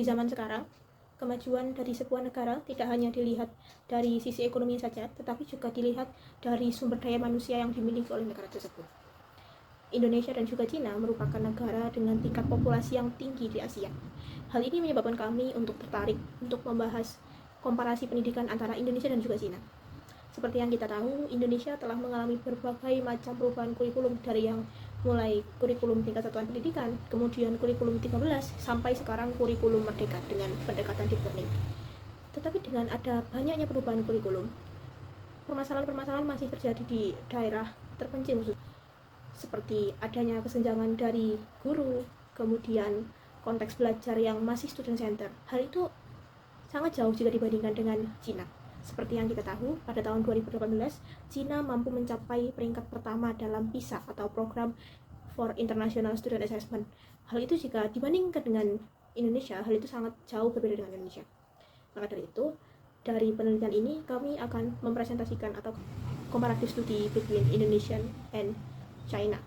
Di zaman sekarang, kemajuan dari sebuah negara tidak hanya dilihat dari sisi ekonomi saja, tetapi juga dilihat dari sumber daya manusia yang dimiliki oleh negara tersebut. Indonesia dan juga Cina merupakan negara dengan tingkat populasi yang tinggi di Asia. Hal ini menyebabkan kami untuk tertarik untuk membahas komparasi pendidikan antara Indonesia dan juga Cina. Seperti yang kita tahu, Indonesia telah mengalami berbagai macam perubahan kurikulum, dari yang mulai kurikulum tingkat satuan pendidikan, kemudian kurikulum 13, sampai sekarang kurikulum merdeka dengan pendekatan deep learning. Tetapi dengan ada banyaknya perubahan kurikulum, permasalahan-permasalahan masih terjadi di daerah terpencil, seperti adanya kesenjangan dari guru, kemudian konteks belajar yang masih student center. Hal itu sangat jauh jika dibandingkan dengan Cina. Seperti yang kita tahu, pada tahun 2018, Cina mampu mencapai peringkat pertama dalam PISA atau Program for International Student Assessment. Hal itu jika dibandingkan dengan Indonesia, hal itu sangat jauh berbeda dengan Indonesia. Maka dari itu, dari penelitian ini kami akan mempresentasikan atau comparative study between Indonesian and China.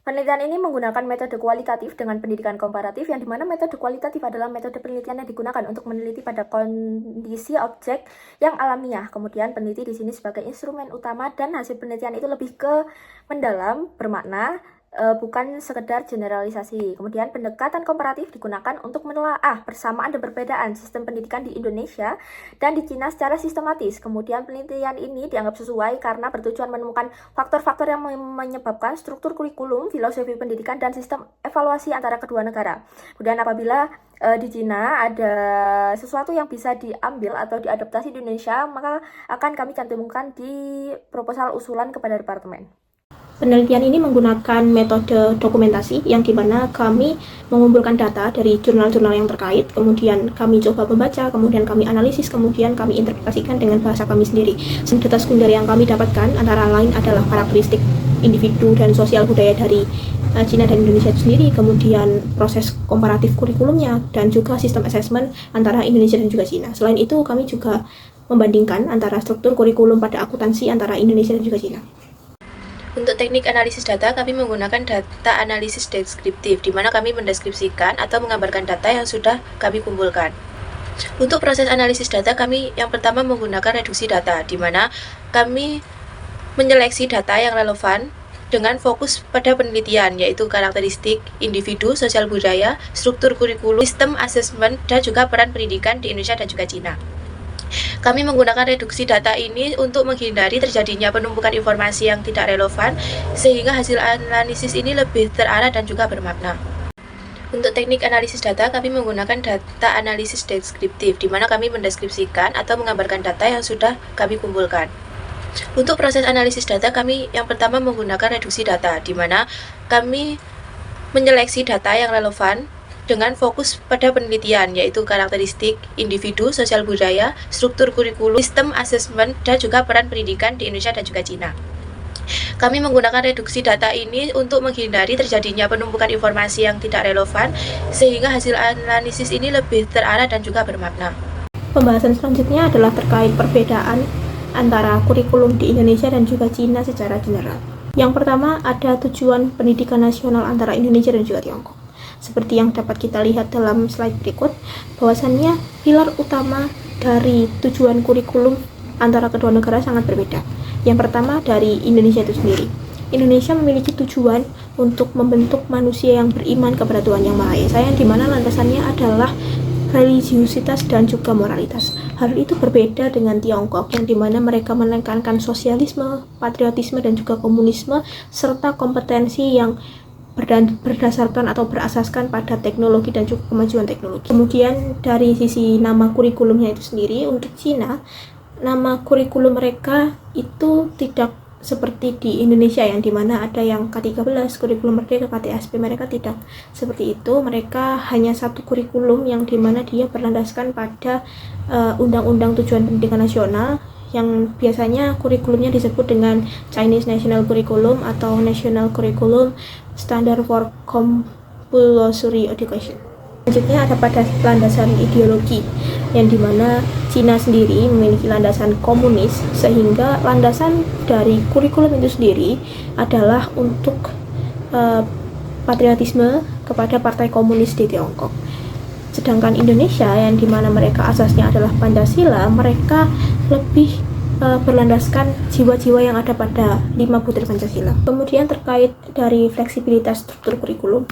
Penelitian ini menggunakan metode kualitatif dengan pendidikan komparatif, yang dimana metode kualitatif adalah metode penelitian yang digunakan untuk meneliti pada kondisi objek yang alamiah. Kemudian peneliti di sini sebagai instrumen utama, dan hasil penelitian itu lebih ke mendalam, bermakna, bukan sekedar generalisasi. Kemudian pendekatan komparatif digunakan untuk menelaah persamaan dan perbedaan sistem pendidikan di Indonesia dan di Cina secara sistematis. Kemudian penelitian ini dianggap sesuai karena bertujuan menemukan faktor-faktor yang menyebabkan struktur kurikulum, filosofi pendidikan, dan sistem evaluasi antara kedua negara. Kemudian apabila di Cina ada sesuatu yang bisa diambil atau diadaptasi di Indonesia, maka akan kami cantumkan di proposal usulan kepada departemen. Penelitian ini menggunakan metode dokumentasi, yang dimana kami mengumpulkan data dari jurnal-jurnal yang terkait, kemudian kami coba membaca, kemudian kami analisis, kemudian kami interpretasikan dengan bahasa kami sendiri. Data sekunder yang kami dapatkan antara lain adalah karakteristik individu dan sosial budaya dari Cina dan Indonesia itu sendiri, kemudian proses komparatif kurikulumnya, dan juga sistem assessment antara Indonesia dan juga Cina. Selain itu, kami juga membandingkan antara struktur kurikulum pada akuntansi antara Indonesia dan juga Cina. Untuk teknik analisis data, kami menggunakan data analisis deskriptif, di mana kami mendeskripsikan atau menggambarkan data yang sudah kami kumpulkan. Untuk proses analisis data, kami yang pertama menggunakan reduksi data, di mana kami menyeleksi data yang relevan dengan fokus pada penelitian, yaitu karakteristik individu, sosial budaya, struktur kurikulum, sistem asesmen, dan juga peran pendidikan di Indonesia dan juga Cina. Kami menggunakan reduksi data ini untuk menghindari terjadinya penumpukan informasi yang tidak relevan, sehingga hasil analisis ini lebih terarah dan juga bermakna. Untuk teknik analisis data, kami menggunakan data analisis deskriptif, di mana kami mendeskripsikan atau menggambarkan data yang sudah kami kumpulkan. Untuk proses analisis data, kami yang pertama menggunakan reduksi data, di mana kami menyeleksi data yang relevan dengan fokus pada penelitian, yaitu karakteristik individu, sosial budaya, struktur kurikulum, sistem asesmen, dan juga peran pendidikan di Indonesia dan juga Cina. Kami menggunakan reduksi data ini untuk menghindari terjadinya penumpukan informasi yang tidak relevan, sehingga hasil analisis ini lebih terarah dan juga bermakna. Pembahasan selanjutnya adalah terkait perbedaan antara kurikulum di Indonesia dan juga Cina secara general. Yang pertama, ada tujuan pendidikan nasional antara Indonesia dan juga Tiongkok. Seperti yang dapat kita lihat dalam slide berikut, bahwasannya pilar utama dari tujuan kurikulum antara kedua negara sangat berbeda. Yang pertama, dari Indonesia itu sendiri. Indonesia memiliki tujuan untuk membentuk manusia yang beriman kepada Tuhan Yang Maha Esa, yang dimana landasannya adalah religiusitas dan juga moralitas. Hal itu berbeda dengan Tiongkok, yang dimana mereka menekankan sosialisme, patriotisme, dan juga komunisme, serta kompetensi yang berdasarkan atau berasaskan pada teknologi dan juga kemajuan teknologi. Kemudian dari sisi nama kurikulumnya itu sendiri, untuk Cina, nama kurikulum mereka itu tidak seperti di Indonesia, yang dimana ada yang K13, kurikulum merdeka, KTSP. Mereka tidak seperti itu. Mereka hanya satu kurikulum yang dimana dia berlandaskan pada Undang-Undang Tujuan Pendidikan Nasional, yang biasanya kurikulumnya disebut dengan Chinese National Curriculum atau National Curriculum Standard for Compulsory Education. Selanjutnya ada pada landasan ideologi, yang dimana Cina sendiri memiliki landasan komunis, sehingga landasan dari kurikulum itu sendiri adalah untuk patriotisme kepada partai komunis di Tiongkok. Sedangkan Indonesia yang dimana mereka asasnya adalah Pancasila, mereka lebih berlandaskan jiwa-jiwa yang ada pada 5 butir Pancasila. Kemudian terkait dari fleksibilitas struktur kurikulum,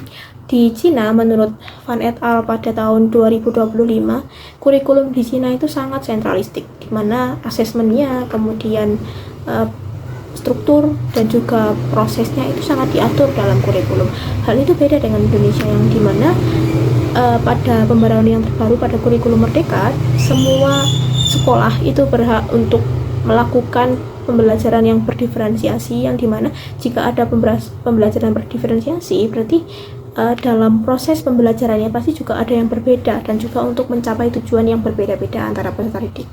di Cina menurut Van et al. Pada tahun 2025, kurikulum di Cina itu sangat sentralistik, di mana asesmennya, kemudian struktur dan juga prosesnya itu sangat diatur dalam kurikulum. Hal itu beda dengan Indonesia yang dimana pada pembaruan yang terbaru pada kurikulum Merdeka, semua sekolah itu berhak untuk melakukan pembelajaran yang berdiferensiasi, yang dimana jika ada pembelajaran berdiferensiasi berarti dalam proses pembelajarannya pasti juga ada yang berbeda dan juga untuk mencapai tujuan yang berbeda-beda antara peserta didik.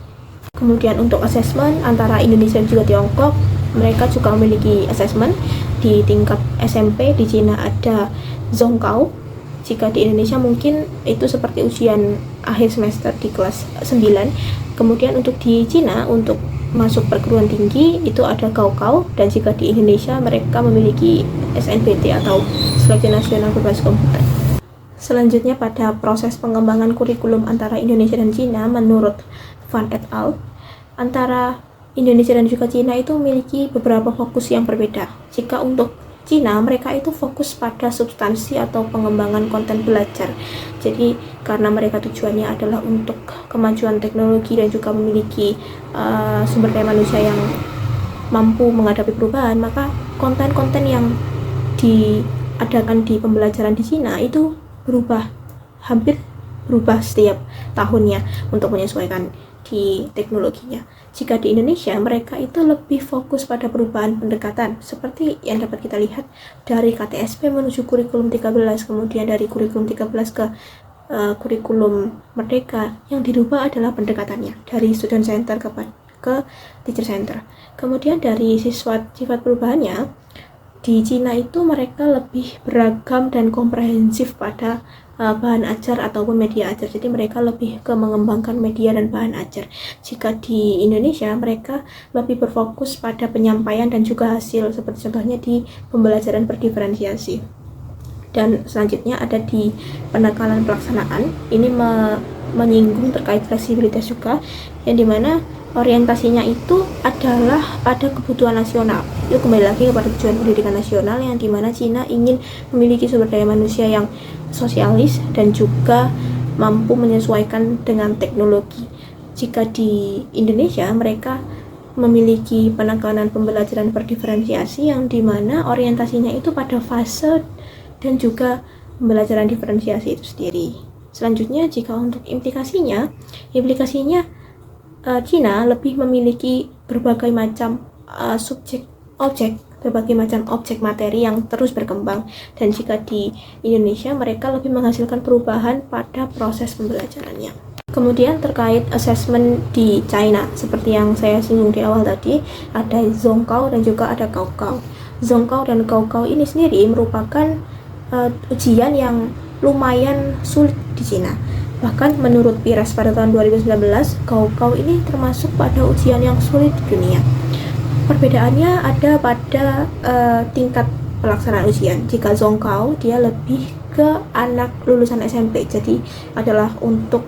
Kemudian untuk asesmen antara Indonesia dan juga Tiongkok, mereka juga memiliki asesmen di tingkat SMP. Di Cina ada Zhongkao, jika di Indonesia mungkin itu seperti ujian akhir semester di kelas 9. Kemudian untuk di Cina, untuk masuk perguruan tinggi itu ada Gaokao, dan jika di Indonesia mereka memiliki SNBT atau Seleksi Nasional Berbasis Komputer. Selanjutnya pada proses pengembangan kurikulum antara Indonesia dan Cina, menurut Van et al., antara Indonesia dan juga Cina itu memiliki beberapa fokus yang berbeda. Jika untuk Cina, mereka itu fokus pada substansi atau pengembangan konten belajar. Jadi karena mereka tujuannya adalah untuk kemajuan teknologi dan juga memiliki sumber daya manusia yang mampu menghadapi perubahan, maka konten-konten yang diadakan di pembelajaran di Cina itu hampir berubah setiap tahunnya untuk menyesuaikan di teknologinya. Jika di Indonesia, mereka itu lebih fokus pada perubahan pendekatan seperti yang dapat kita lihat dari KTSP menuju kurikulum 13, kemudian dari kurikulum 13 ke kurikulum Merdeka. Yang dirubah adalah pendekatannya dari student center ke teacher center. Kemudian dari sifat perubahannya, di Cina itu mereka lebih beragam dan komprehensif pada bahan ajar ataupun media ajar. Jadi mereka lebih ke mengembangkan media dan bahan ajar. Jika di Indonesia, mereka lebih berfokus pada penyampaian dan juga hasil, seperti contohnya di pembelajaran berdiferensiasi. Dan selanjutnya ada di penekanan pelaksanaan. Ini menyinggung terkait fleksibilitas juga, yang dimana orientasinya itu adalah pada kebutuhan nasional. Itu kembali lagi kepada tujuan pendidikan nasional, yang dimana Cina ingin memiliki sumber daya manusia yang sosialis dan juga mampu menyesuaikan dengan teknologi. Jika di Indonesia, mereka memiliki penekanan pembelajaran berdiferensiasi, yang dimana orientasinya itu pada fase dan juga pembelajaran diferensiasi itu sendiri. Selanjutnya, jika untuk implikasinya Cina lebih memiliki berbagai macam berbagai macam objek materi yang terus berkembang, dan jika di Indonesia mereka lebih menghasilkan perubahan pada proses pembelajarannya. Kemudian terkait asesmen di China, seperti yang saya singgung di awal tadi, ada Zhongkao dan juga ada Gaokao. Zhongkao dan Gaokao ini sendiri merupakan ujian yang lumayan sulit di Cina. Bahkan menurut PIRAS pada tahun 2019, Gaokao ini termasuk pada ujian yang sulit di dunia. Perbedaannya ada pada tingkat pelaksanaan ujian. Jika Zhongkao, dia lebih ke anak lulusan SMP, jadi adalah untuk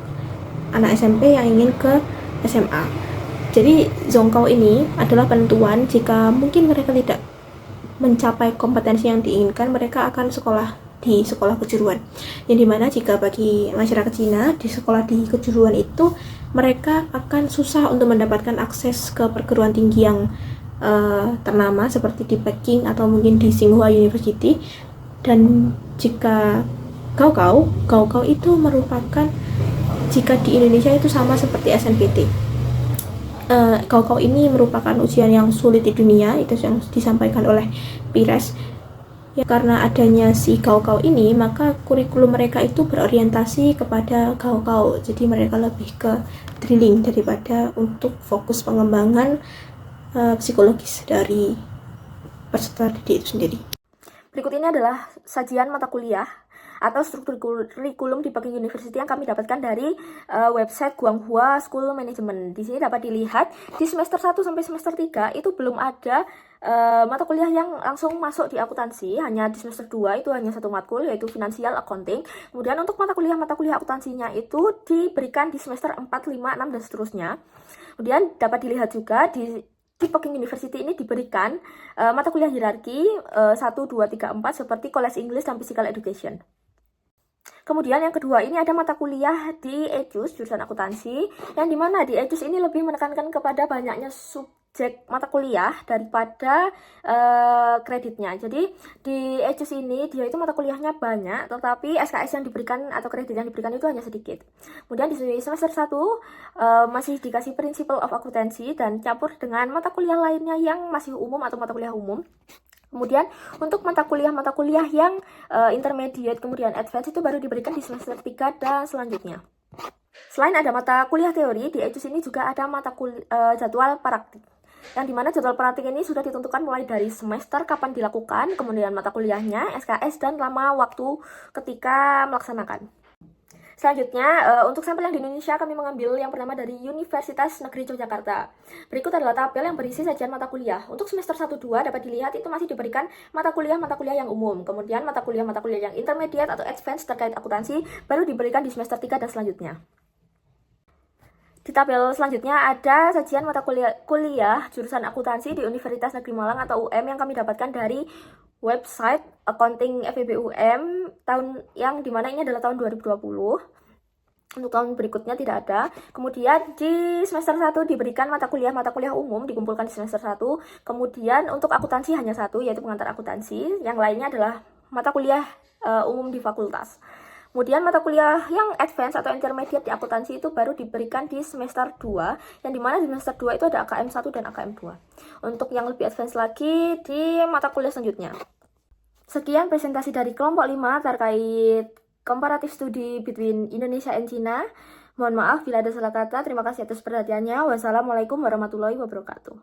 anak SMP yang ingin ke SMA. Jadi Zhongkao ini adalah penentuan jika mungkin mereka tidak mencapai kompetensi yang diinginkan, mereka akan sekolah di sekolah kejuruan, yang dimana jika bagi masyarakat Cina di sekolah di kejuruan itu mereka akan susah untuk mendapatkan akses ke perguruan tinggi yang ternama seperti di Peking atau mungkin di Tsinghua University. Dan jika Gaokao itu merupakan, jika di Indonesia itu sama seperti SNBT. Gaokao ini merupakan ujian yang sulit di dunia, itu yang disampaikan oleh PIRAS. Ya, karena adanya si Gaokao ini, maka kurikulum mereka itu berorientasi kepada Gaokao. Jadi mereka lebih ke drilling daripada untuk fokus pengembangan psikologis dari peserta didik itu sendiri. Berikut ini adalah sajian mata kuliah atau struktur kurikulum di Peking University yang kami dapatkan dari website Guanghua School Management. Di sini dapat dilihat di semester 1 sampai semester 3 itu belum ada mata kuliah yang langsung masuk di akuntansi hanya di semester 2 itu hanya satu matkul yaitu Financial Accounting. Kemudian untuk mata kuliah akuntansinya itu diberikan di semester 4, 5, 6 dan seterusnya. Kemudian dapat dilihat juga di Peking University ini diberikan mata kuliah hierarki 1, 2, 3, 4 seperti College English dan Physical Education. Kemudian yang kedua ini ada mata kuliah di EJUS jurusan akuntansi, yang dimana di EJUS ini lebih menekankan kepada banyaknya subjek mata kuliah daripada kreditnya. Jadi di EJUS ini dia itu mata kuliahnya banyak, tetapi SKS yang diberikan atau kredit yang diberikan itu hanya sedikit. Kemudian di semester 1 masih dikasih Principle of Accountancy dan campur dengan mata kuliah lainnya yang masih umum atau mata kuliah umum. Kemudian untuk mata kuliah yang intermediate kemudian advance itu baru diberikan di semester 3 dan selanjutnya. Selain ada mata kuliah teori, di EJUS ini juga ada jadwal praktik. Yang dimana jadwal praktik ini sudah ditentukan mulai dari semester kapan dilakukan, kemudian mata kuliahnya, SKS, dan lama waktu ketika melaksanakan. Selanjutnya, untuk sampel yang di Indonesia kami mengambil yang pertama dari Universitas Negeri Yogyakarta. Berikut adalah tabel yang berisi sajian mata kuliah. Untuk semester 1-2 dapat dilihat itu masih diberikan mata kuliah yang umum. Kemudian mata kuliah yang intermediate atau advance terkait akuntansi baru diberikan di semester 3 dan selanjutnya. Di tabel selanjutnya ada sajian mata kuliah jurusan akuntansi di Universitas Negeri Malang atau UM yang kami dapatkan dari website Accounting FEB UM yang dimana ini adalah tahun 2020. Untuk tahun berikutnya tidak ada. Kemudian di semester 1 diberikan mata kuliah umum dikumpulkan di semester 1. Kemudian untuk akuntansi hanya satu, yaitu pengantar akuntansi. Yang lainnya adalah mata kuliah umum di fakultas. Kemudian mata kuliah yang advance atau intermediate di akuntansi itu baru diberikan di semester 2, yang dimana di semester 2 itu ada AKM 1 dan AKM 2. Untuk yang lebih advance lagi di mata kuliah selanjutnya. Sekian presentasi dari kelompok 5 terkait comparative study between Indonesia and China. Mohon maaf bila ada salah kata. Terima kasih atas perhatiannya. Wassalamualaikum warahmatullahi wabarakatuh.